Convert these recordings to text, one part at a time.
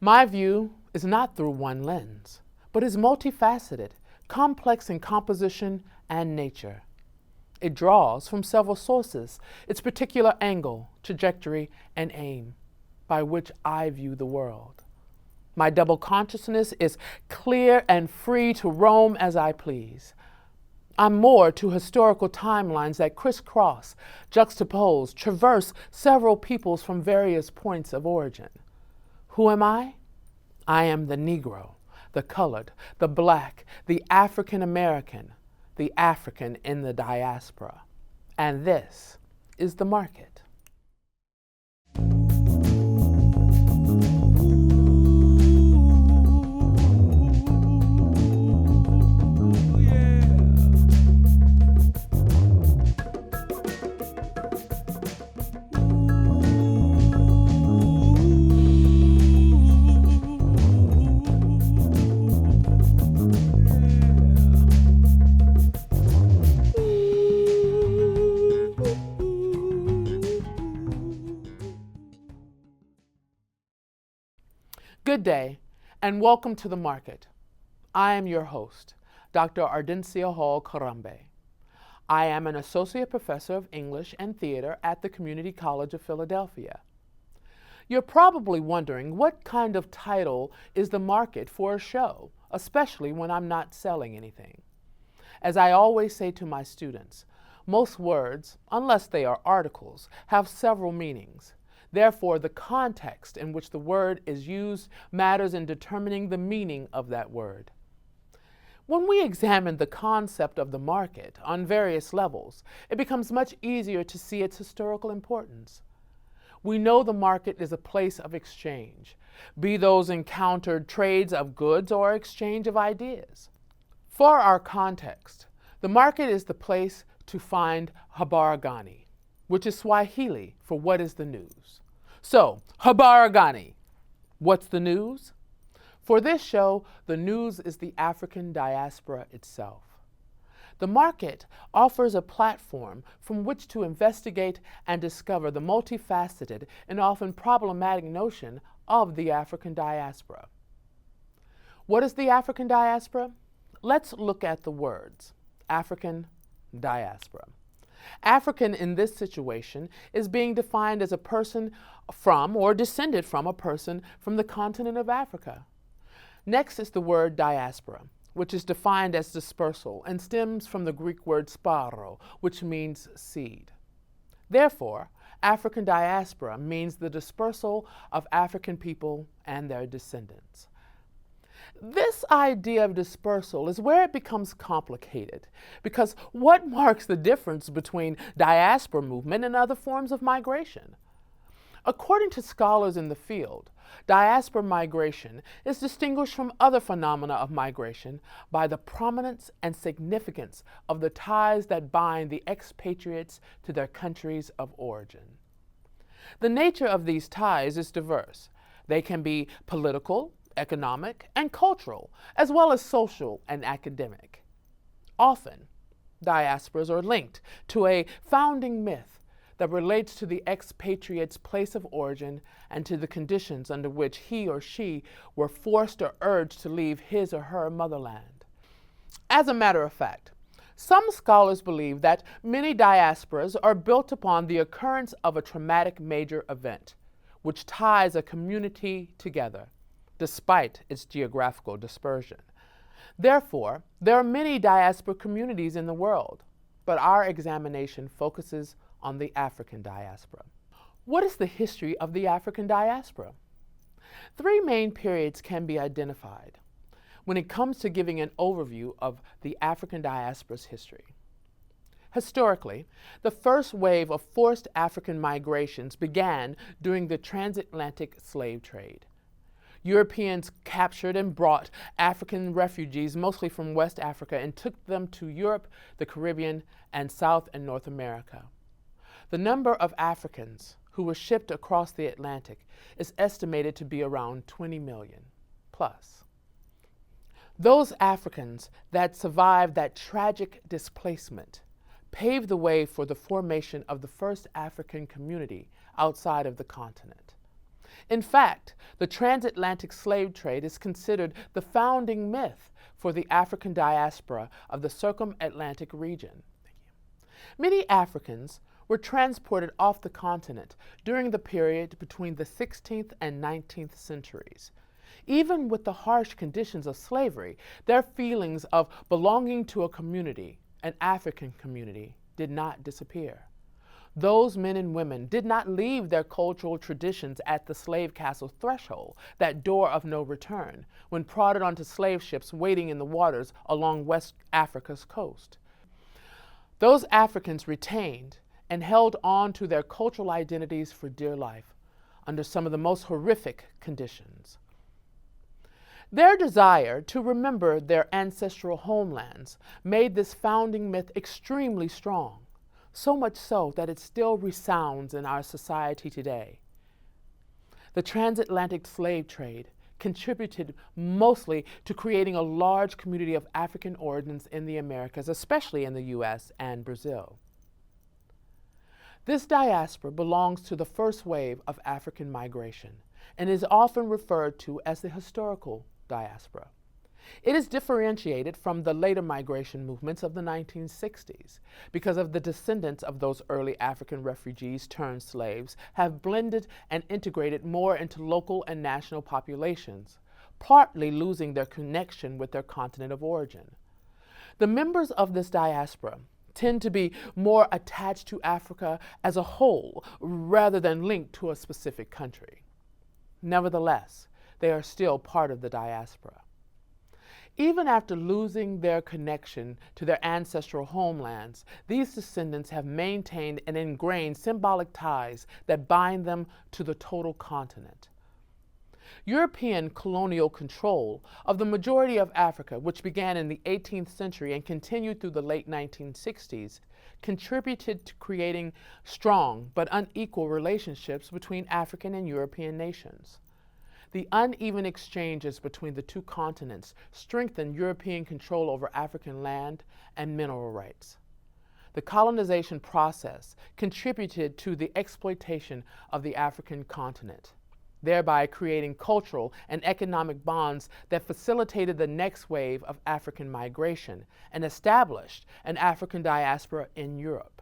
My view is not through one lens, but is multifaceted, complex in composition and nature. It draws from several sources its particular angle, trajectory, and aim by which I view the world. My double consciousness is clear and free to roam as I please. I'm moored to historical timelines that crisscross, juxtapose, traverse several peoples from various points of origin. Who am I? I am the Negro, the colored, the Black, the African American, the African in the diaspora. And this is the market. Good day, and welcome to The Market. I am your host, Dr. Ardencia Hall Karambe. I am an associate professor of English and theater at the Community College of Philadelphia. You're probably wondering what kind of title is The Market for a show, especially when I'm not selling anything. As I always say to my students, most words, unless they are articles, have several meanings. Therefore, the context in which the word is used matters in determining the meaning of that word. When we examine the concept of the market on various levels, it becomes much easier to see its historical importance. We know the market is a place of exchange, be those encountered trades of goods or exchange of ideas. For our context, the market is the place to find habari gani, which is Swahili for what is the news. So, habari gani, what's the news? For this show, the news is the African diaspora itself. The market offers a platform from which to investigate and discover the multifaceted and often problematic notion of the African diaspora. What is the African diaspora? Let's look at the words. African diaspora. African in this situation is being defined as a person from or descended from a person from the continent of Africa. Next is the word diaspora, which is defined as dispersal and stems from the Greek word sparo, which means seed. Therefore, African diaspora means the dispersal of African people and their descendants. This idea of dispersal is where it becomes complicated, because what marks the difference between diaspora movement and other forms of migration? According to scholars in the field, diaspora migration is distinguished from other phenomena of migration by the prominence and significance of the ties that bind the expatriates to their countries of origin. The nature of these ties is diverse. They can be political, economic, and cultural, as well as social and academic. Often, diasporas are linked to a founding myth that relates to the expatriate's place of origin and to the conditions under which he or she were forced or urged to leave his or her motherland. As a matter of fact, some scholars believe that many diasporas are built upon the occurrence of a traumatic major event, which ties a community together, despite its geographical dispersion. Therefore, there are many diaspora communities in the world, but our examination focuses on the African diaspora. What is the history of the African diaspora? Three main periods can be identified when it comes to giving an overview of the African diaspora's history. Historically, the first wave of forced African migrations began during the transatlantic slave trade. Europeans captured and brought African refugees, mostly from West Africa, and took them to Europe, the Caribbean, and South and North America. The number of Africans who were shipped across the Atlantic is estimated to be around 20 million plus. Those Africans that survived that tragic displacement paved the way for the formation of the first African community outside of the continent. In fact, the transatlantic slave trade is considered the founding myth for the African diaspora of the circum-Atlantic region. Many Africans were transported off the continent during the period between the 16th and 19th centuries. Even with the harsh conditions of slavery, their feelings of belonging to a community, an African community, did not disappear. Those men and women did not leave their cultural traditions at the slave castle threshold, that door of no return, when prodded onto slave ships waiting in the waters along West Africa's coast. Those Africans retained and held on to their cultural identities for dear life under some of the most horrific conditions. Their desire to remember their ancestral homelands made this founding myth extremely strong, so much so that it still resounds in our society today. The transatlantic slave trade contributed mostly to creating a large community of African origins in the Americas, especially in the U.S. and Brazil. This diaspora belongs to the first wave of African migration and is often referred to as the historical diaspora. It is differentiated from the later migration movements of the 1960s because of the descendants of those early African refugees turned slaves have blended and integrated more into local and national populations, partly losing their connection with their continent of origin. The members of this diaspora tend to be more attached to Africa as a whole rather than linked to a specific country. Nevertheless, they are still part of the diaspora. Even after losing their connection to their ancestral homelands, these descendants have maintained and ingrained symbolic ties that bind them to the total continent. European colonial control of the majority of Africa, which began in the 18th century and continued through the late 1960s, contributed to creating strong but unequal relationships between African and European nations. The uneven exchanges between the two continents strengthened European control over African land and mineral rights. The colonization process contributed to the exploitation of the African continent, thereby creating cultural and economic bonds that facilitated the next wave of African migration and established an African diaspora in Europe.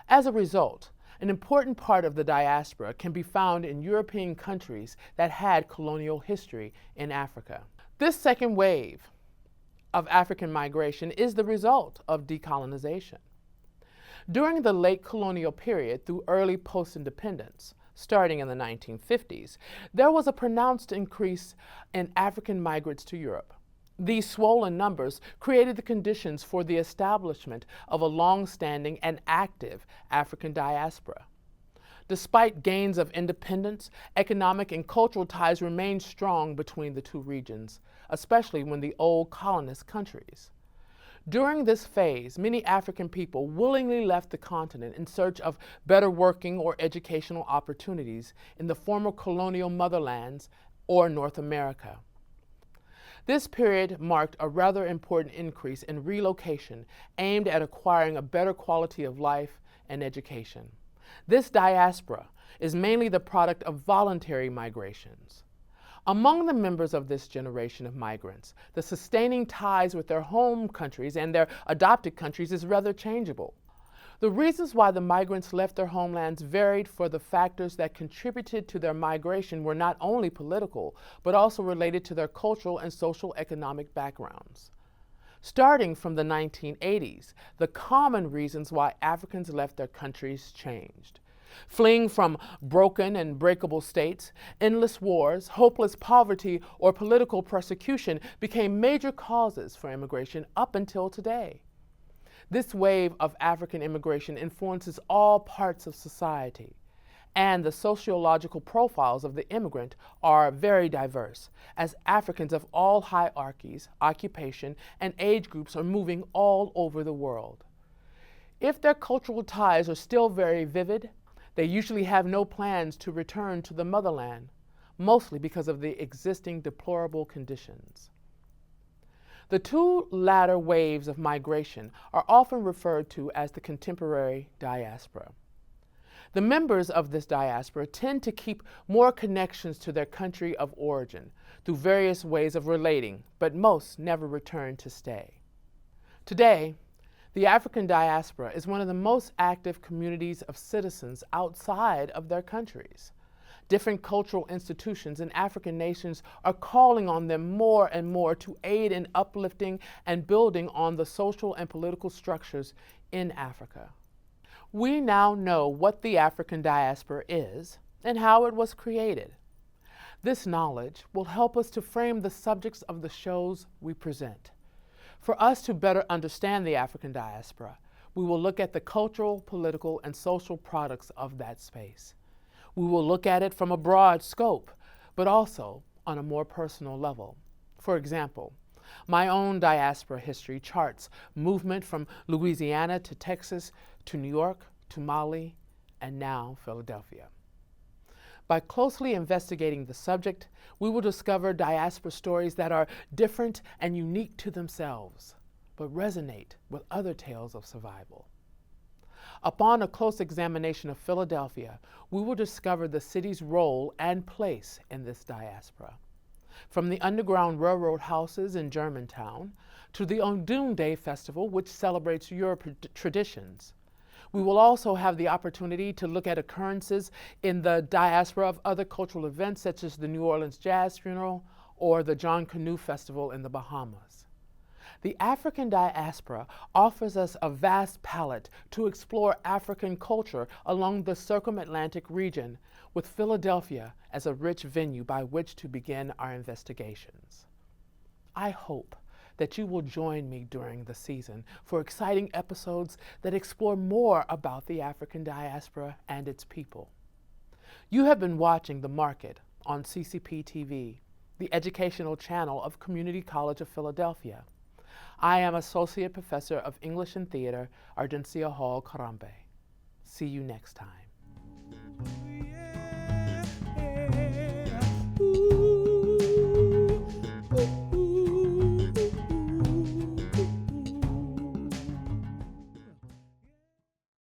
As a result, an important part of the diaspora can be found in European countries that had colonial history in Africa. This second wave of African migration is the result of decolonization. During the late colonial period through early post-independence, starting in the 1950s, there was a pronounced increase in African migrants to Europe. These swollen numbers created the conditions for the establishment of a long-standing and active African diaspora. Despite gains of independence, economic and cultural ties remained strong between the two regions, especially when the old colonist countries. During this phase, many African people willingly left the continent in search of better working or educational opportunities in the former colonial motherlands or North America. This period marked a rather important increase in relocation aimed at acquiring a better quality of life and education. This diaspora is mainly the product of voluntary migrations. Among the members of this generation of migrants, the sustaining ties with their home countries and their adopted countries is rather changeable. The reasons why the migrants left their homelands varied, for the factors that contributed to their migration were not only political, but also related to their cultural and social economic backgrounds. Starting from the 1980s, the common reasons why Africans left their countries changed. Fleeing from broken and breakable states, endless wars, hopeless poverty, or political persecution became major causes for immigration up until today. This wave of African immigration influences all parts of society, and the sociological profiles of the immigrant are very diverse, as Africans of all hierarchies, occupation, and age groups are moving all over the world. If their cultural ties are still very vivid, they usually have no plans to return to the motherland, mostly because of the existing deplorable conditions. The two latter waves of migration are often referred to as the contemporary diaspora. The members of this diaspora tend to keep more connections to their country of origin through various ways of relating, but most never return to stay. Today, the African diaspora is one of the most active communities of citizens outside of their countries. Different cultural institutions in African nations are calling on them more and more to aid in uplifting and building on the social and political structures in Africa. We now know what the African diaspora is and how it was created. This knowledge will help us to frame the subjects of the shows we present. For us to better understand the African diaspora, we will look at the cultural, political, and social products of that space. We will look at it from a broad scope, but also on a more personal level. For example, my own diaspora history charts movement from Louisiana to Texas to New York to Mali and now Philadelphia. By closely investigating the subject, we will discover diaspora stories that are different and unique to themselves, but resonate with other tales of survival. Upon a close examination of Philadelphia, we will discover the city's role and place in this diaspora. From the Underground Railroad houses in Germantown to the Odun Day Festival, which celebrates European traditions. We will also have the opportunity to look at occurrences in the diaspora of other cultural events such as the New Orleans Jazz Funeral or the John Canoe Festival in the Bahamas. The African diaspora offers us a vast palette to explore African culture along the circum-Atlantic region, with Philadelphia as a rich venue by which to begin our investigations. I hope that you will join me during the season for exciting episodes that explore more about the African diaspora and its people. You have been watching The Market on CCP TV, the educational channel of Community College of Philadelphia. I am Associate Professor of English and Theater, Ardencia Hall Karambe. See you next time.